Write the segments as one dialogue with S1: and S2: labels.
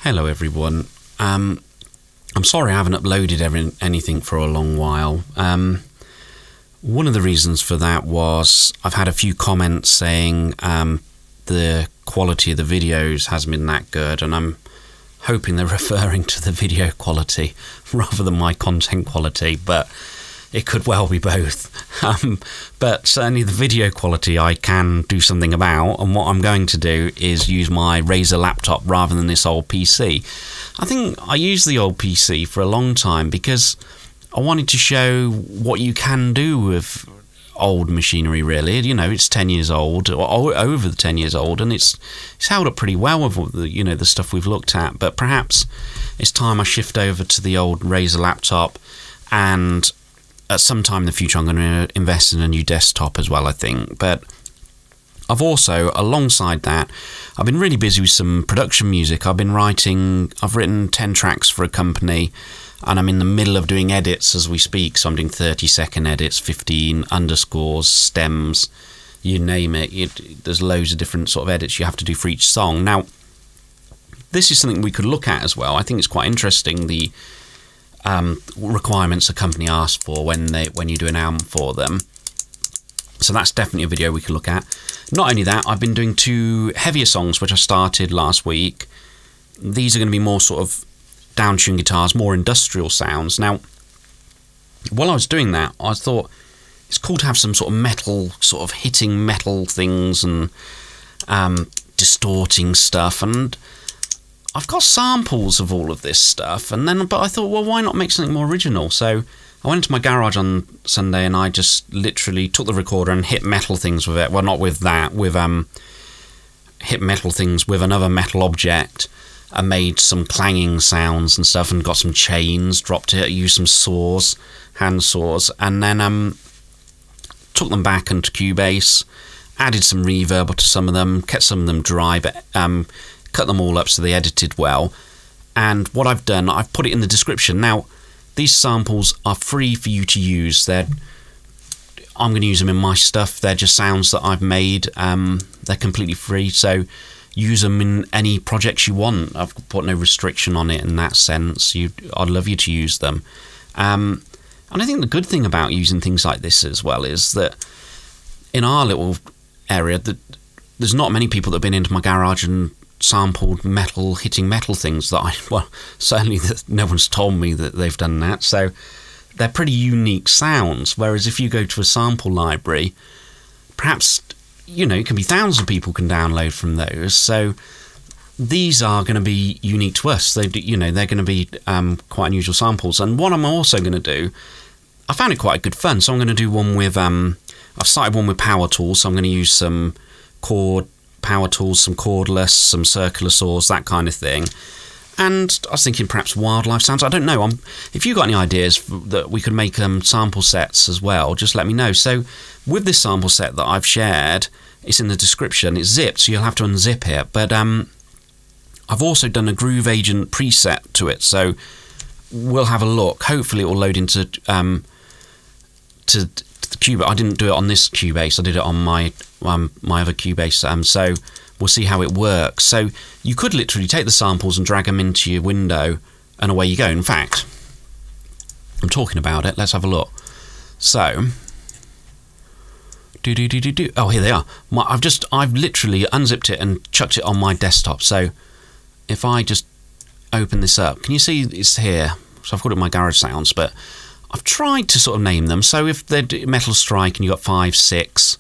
S1: Hello everyone. I'm sorry I haven't uploaded anything for a long while. One of the reasons for that was I've had a few comments saying the quality of the videos hasn't been that good, and I'm hoping they're referring to the video quality rather than my content quality, but it could well be both. But certainly the video quality I can do something about, and what I'm going to do is use my Razer laptop rather than this old PC. I think I used the old PC for a long time because I wanted to show what you can do with old machinery, really. You know, it's 10 years old, or over the 10 years old, and it's held up pretty well with the stuff we've looked at. But perhaps it's time I shift over to the old Razer laptop, and at some time in the future I'm going to invest in a new desktop as well, I think. But I've also, alongside that, I've been really busy with some production music. I've written 10 tracks for a company, and I'm in the middle of doing edits as we speak. So I'm doing 30-second edits, 15 underscores, stems, you name it. There's loads of different sort of edits you have to do for each song. Now, this is something we could look at as well. I think it's quite interesting, the requirements a company asks for when you do an album for them. So that's definitely a video we could look at. Not only that, I've been doing 2 heavier songs which I started last week. These are going to be more sort of down-tuned guitars, more industrial sounds. Now, while I was doing that, I thought it's cool to have some sort of metal, sort of hitting metal things and distorting stuff, and I've got samples of all of this stuff, but I thought, well, why not make something more original? So I went into my garage on Sunday and I just literally took the recorder and hit metal things with it. Well, not with that, with hit metal things with another metal object, and made some clanging sounds and stuff, and got some chains, dropped it, used some saws, hand saws, and then took them back into Cubase, added some reverb to some of them, kept some of them dry, but cut them all up so they edited well. And what I've done, I've put it in the description. Now, these samples are free for you to use. I'm going to use them in my stuff. They're just sounds that I've made. They're completely free, so use them in any projects you want. I've put no restriction on it in that sense. I'd love you to use them. And I think the good thing about using things like this as well is that in our little area, there's not many people that have been into my garage and sampled hitting metal things certainly no one's told me that they've done that. So they're pretty unique sounds, whereas if you go to a sample library, perhaps, it can be thousands of people can download from those. So these are going to be unique to us. They're going to be quite unusual samples. And what I'm also going to do, I found it quite good fun, so I'm going to do one with I've started one with power tools, so I'm going to use some power tools, some cordless, some circular saws, that kind of thing. And I was thinking perhaps wildlife sounds. I don't know. If you've got any ideas that we could make sample sets as well, just let me know. So with this sample set that I've shared, it's in the description. It's zipped, so you'll have to unzip it. But I've also done a Groove Agent preset to it, so we'll have a look. Hopefully it will load into to the Cubase. I didn't do it on this Cubase. I did it on my other Cubase. So we'll see how it works. So you could literally take the samples and drag them into your window, and away you go. In fact, I'm talking about it. Let's have a look. So, oh, here they are. I've literally unzipped it and chucked it on my desktop. So if I just open this up, can you see it's here? So I've got it in my garage sounds, but I've tried to sort of name them. So if they're Metal Strike and you've got 5, 6,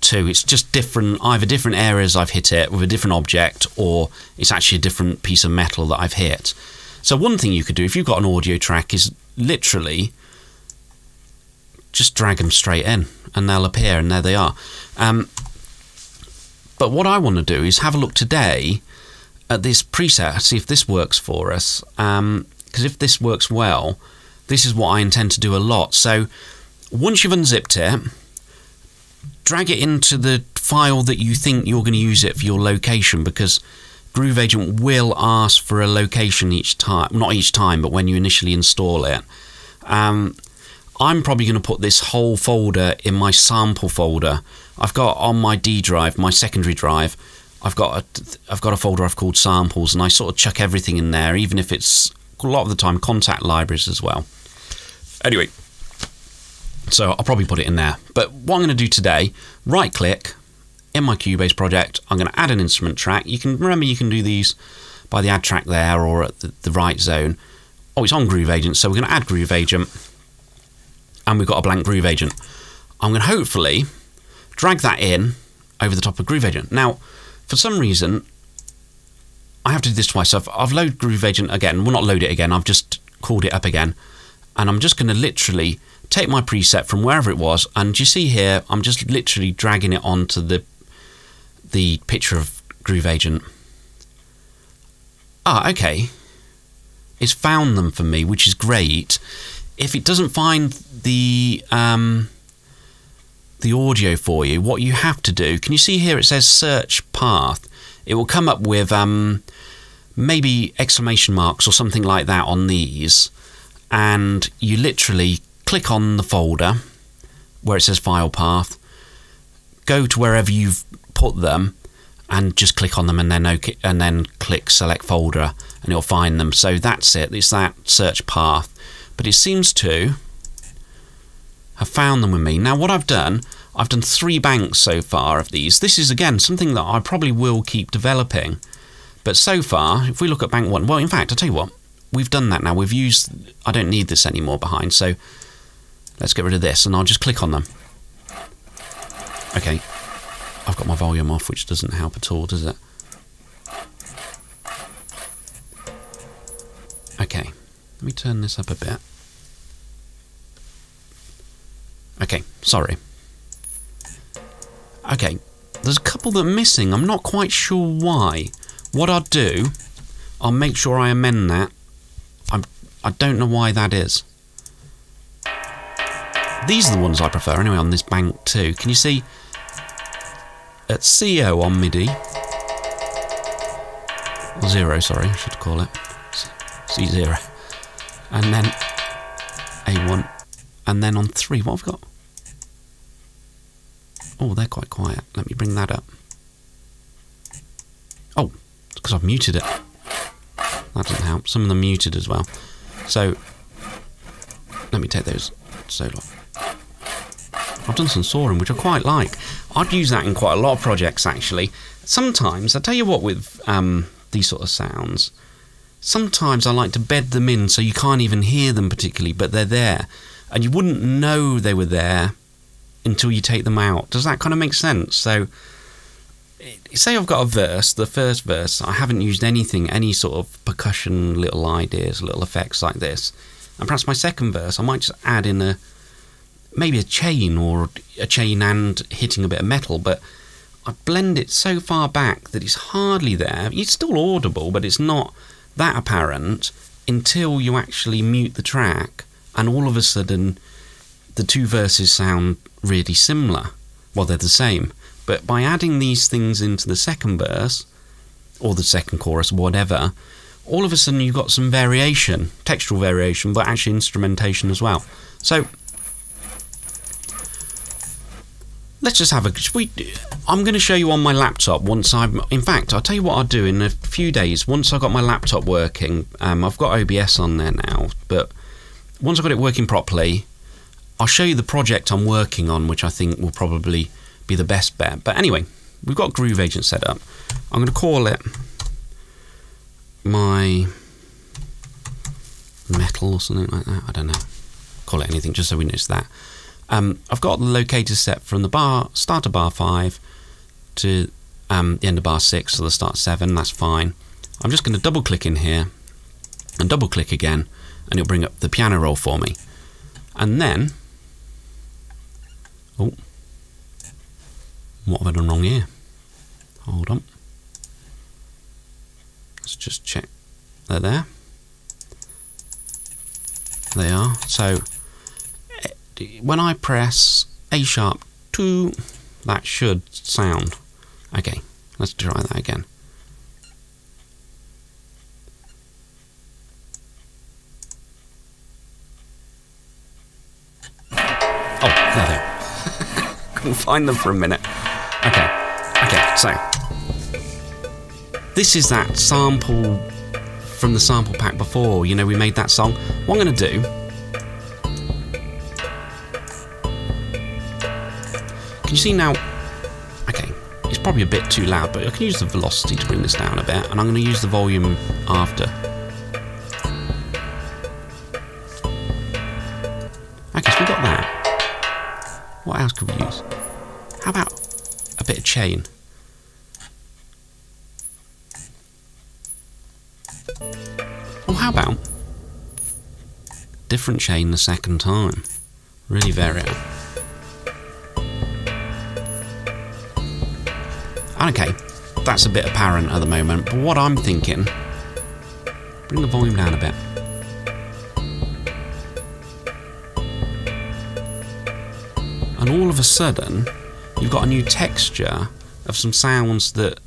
S1: 2, it's just different, either different areas I've hit it with a different object, or it's actually a different piece of metal that I've hit. So one thing you could do if you've got an audio track is literally just drag them straight in and they'll appear, and there they are. But what I want to do is have a look today at this preset, see if this works for us, because if this works well, this is what I intend to do a lot. So once you've unzipped it, drag it into the file that you think you're going to use it for your location, because Groove Agent will ask for a location each time. Not each time, but when you initially install it. I'm probably going to put this whole folder in my sample folder. I've got on my D drive, my secondary drive, I've got a folder I've called samples, and I sort of chuck everything in there, even if it's a lot of the time contact libraries as well. Anyway, so I'll probably put it in there. But what I'm going to do today, right click in my Cubase project, I'm going to add an instrument track. You can do these by the add track there or at the right zone. Oh, it's on Groove Agent, so we're going to add Groove Agent, and we've got a blank Groove Agent. I'm going to hopefully drag that in over the top of Groove Agent. Now, for some reason, I have to do this twice. So I've loaded Groove Agent again. Well, not load it again. I've just called it up again. And I'm just going to literally take my preset from wherever it was. And you see here, I'm just literally dragging it onto the picture of Groove Agent. Ah, okay. It's found them for me, which is great. If it doesn't find the audio for you, what you have to do, can you see here it says search path? It will come up with maybe exclamation marks or something like that on these, and you literally click on the folder where it says file path, go to wherever you've put them and just click on them, and then click select folder, and it'll find them. So that's it, it's that search path. But it seems to have found them with me. Now what I've done 3 banks so far of these. This is again something that I probably will keep developing, but so far if we look at bank 1, well, in fact, I'll tell you what, we've done that now. We've used, I don't need this anymore behind, so let's get rid of this, and I'll just click on them. Okay, I've got my volume off, which doesn't help at all, does it? Okay, let me turn this up a bit. Okay, sorry. Okay, there's a couple that are missing. I'm not quite sure why. What I'll do, I'll make sure I amend that. I don't know why that is. These are the ones I prefer anyway on this bank too. Can you see? At CO on MIDI, 0, sorry, I should call it C0, and then A1, and then on 3, what have we got? Oh, they're quite quiet. Let me bring that up. Oh, it's because I've muted it. That doesn't help. Some of them muted as well. So, let me take those solo. I've done some soaring, which I quite like. I'd use that in quite a lot of projects, actually. Sometimes, I'll tell you what, with these sort of sounds, sometimes I like to bed them in so you can't even hear them particularly, but they're there. And you wouldn't know they were there until you take them out. Does that kind of make sense? So, say I've got a verse, the first verse, I haven't used anything, any sort of percussion, little ideas, little effects like this. And perhaps my second verse, I might just add in maybe a chain and hitting a bit of metal, but I blend it so far back that it's hardly there. It's still audible, but it's not that apparent until you actually mute the track, and all of a sudden the 2 verses sound really similar. Well, they're the same, but by adding these things into the second verse or the second chorus, whatever, all of a sudden you've got some variation, textural variation, but actually instrumentation as well. So let's just have I'm going to show you on my laptop once in fact, I'll tell you what I'll do in a few days. Once I've got my laptop working, I've got OBS on there now, but once I've got it working properly, I'll show you the project I'm working on, which I think will probably be the best bet. But anyway, we've got Groove Agent set up. I'm going to call it my metal or something like that. I don't know. Call it anything, just so we notice that. I've got the locator set from the start of bar 5 to the end of bar 6, so the start 7, that's fine. I'm just going to double click in here and double click again, and it'll bring up the piano roll for me. And then, oh, what have I done wrong here? Hold on. Let's just check. They're there. They are. So when I press A#2, that should sound. Okay, let's try that again. Oh, there they are. Couldn't find them for a minute. Okay, so this is that sample from the sample pack before. You know, we made that song. What I'm going to do, can you see now? Okay, it's probably a bit too loud, but I can use the velocity to bring this down a bit, and I'm going to use the volume after. Okay, so we got that. What else could we use? How about a bit of chain? Or how about different chain the second time? Really vary it. Okay, that's a bit apparent at the moment, but what I'm thinking, bring the volume down a bit. And all of a sudden, you've got a new texture of some sounds that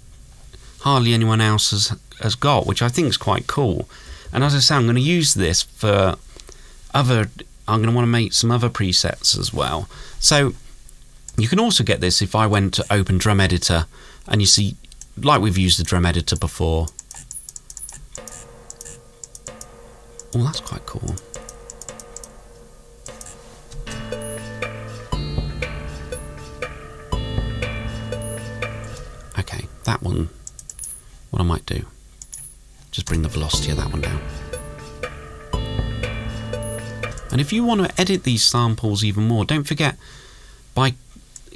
S1: hardly anyone else has got, which I think is quite cool. And as I say, I'm going to use this for other, I'm going to want to make some other presets as well. So you can also get this if I went to open drum editor, and you see, like we've used the drum editor before. Oh, that's quite cool. Okay, that one, what I might do, just bring the velocity of that one down. And if you want to edit these samples even more, don't forget, by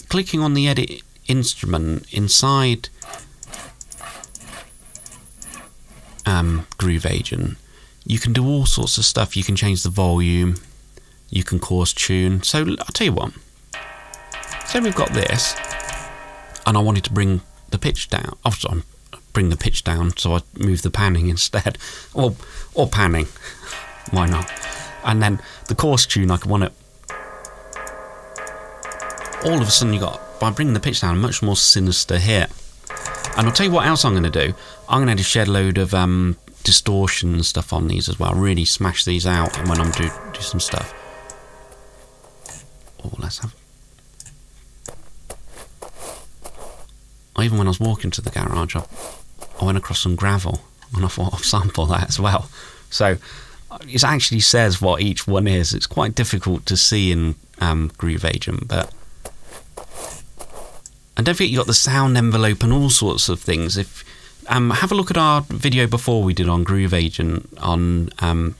S1: clicking on the edit instrument inside Groove Agent, you can do all sorts of stuff. You can change the volume, you can course tune. So I'll tell you what, say we've got this, and I wanted to bring the pitch down. Oh, sorry, bring the pitch down, so I move the panning instead, or panning, why not? And then the course tune, I could want it. All of a sudden, you got, by bringing the pitch down, a much more sinister hit. And I'll tell you what else I'm going to do. I'm going to add a shed load of distortion and stuff on these as well. Really smash these out when I'm do some stuff. Oh, let's have. Even when I was walking to the garage, I went across some gravel, and I thought I'll sample that as well. So it actually says what each one is. It's quite difficult to see in Groove Agent, but. And don't forget, you got the sound envelope and all sorts of things. If have a look at our video before we did on Groove Agent on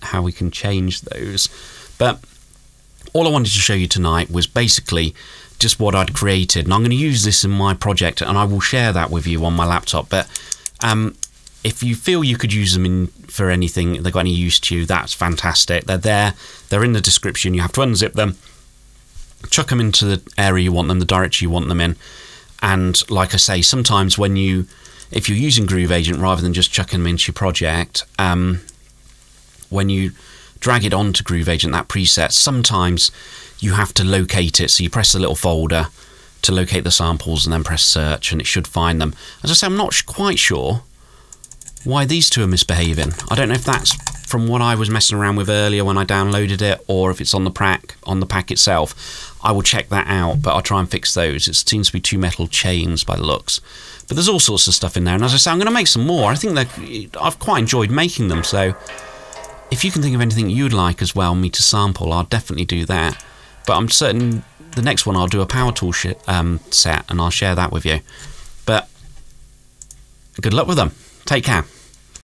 S1: how we can change those. But all I wanted to show you tonight was basically just what I'd created, and I'm going to use this in my project, and I will share that with you on my laptop. But if you feel you could use them for anything, they've got any use to you, that's fantastic. They're there, they're in the description. You have to unzip them, chuck them into the area you want them, the direction you want them in. And like I say, sometimes when if you're using Groove Agent rather than just chucking them into your project, when you drag it onto Groove Agent, that preset, sometimes you have to locate it. So you press the little folder to locate the samples and then press search, and it should find them. As I say, I'm not quite sure why these two are misbehaving. I don't know if that's from what I was messing around with earlier when I downloaded it, or if it's on the pack itself. I will check that out, but I'll try and fix those. It seems to be two metal chains by the looks. But there's all sorts of stuff in there, and as I say, I'm going to make some more. I think that I've quite enjoyed making them, so if you can think of anything you'd like as well me to sample, I'll definitely do that. But I'm certain the next one I'll do a power tool set, and I'll share that with you. But good luck with them. Take care.